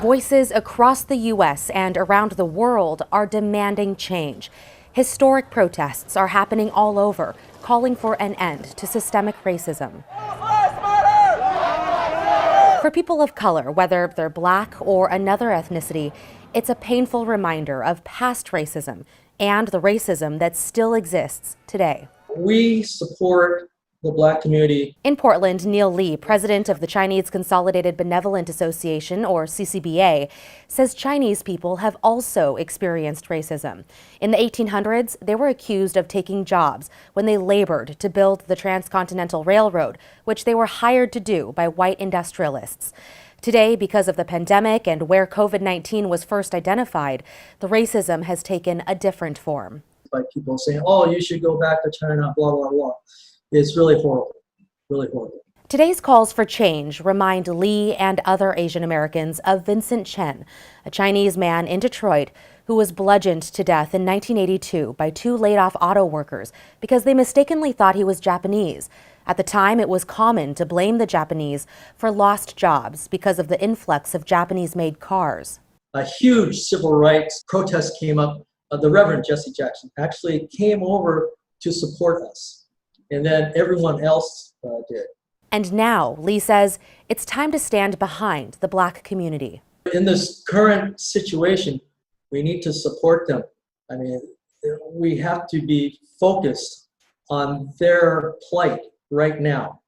Voices across the U.S. and around the world are demanding change. Historic protests are happening all over, calling for an end to systemic racism. For people of color, whether they're Black or another ethnicity, it's a painful reminder of past racism and the racism that still exists today. We support the Black community. In Portland, Neil Lee, president of the Chinese Consolidated Benevolent Association, or CCBA, says Chinese people have also experienced racism. In the 1800s, they were accused of taking jobs when they labored to build the Transcontinental Railroad, which they were hired to do by white industrialists. Today, because of the pandemic and where COVID-19 was first identified, the racism has taken a different form. By people saying, oh, you should go back to China, blah, blah, blah. It's really horrible, really horrible. Today's calls for change remind Lee and other Asian Americans of Vincent Chen, a Chinese man in Detroit who was bludgeoned to death in 1982 by two laid-off auto workers because they mistakenly thought he was Japanese. At the time, it was common to blame the Japanese for lost jobs because of the influx of Japanese-made cars. A huge civil rights protest came up. The Reverend Jesse Jackson actually came over to support us. And then everyone else did. And now, Lee says, it's time to stand behind the Black community. In this current situation, we need to support them. I mean, we have to be focused on their plight right now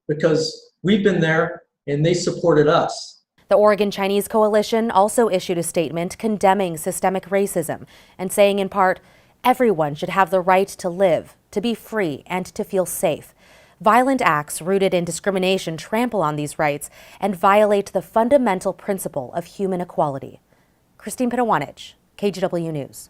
because we've been there and they supported us. The Oregon Chinese Coalition also issued a statement condemning systemic racism and saying in part, everyone should have the right to live, to be free, and to feel safe. Violent acts rooted in discrimination trample on these rights and violate the fundamental principle of human equality. Christine Pitawanich, KGW News.